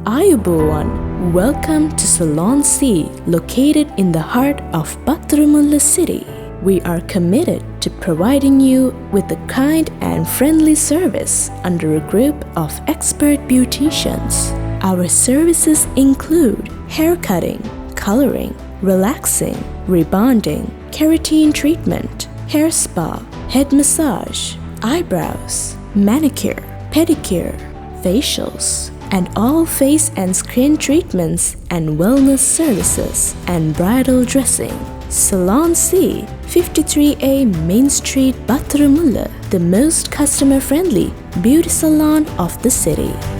Ayubowan, welcome to Salon C, located in the heart of Battaramulla city. We are committed to providing you with a kind and friendly service under a group of expert beauticians. Our services include hair cutting, coloring, relaxing, rebonding, keratin treatment, hair spa, head massage, eyebrows, manicure, pedicure, facials, and all face and skin treatments and wellness services and bridal dressing. Salon C, 53A Main Street, Battaramulla, the most customer-friendly beauty salon of the city.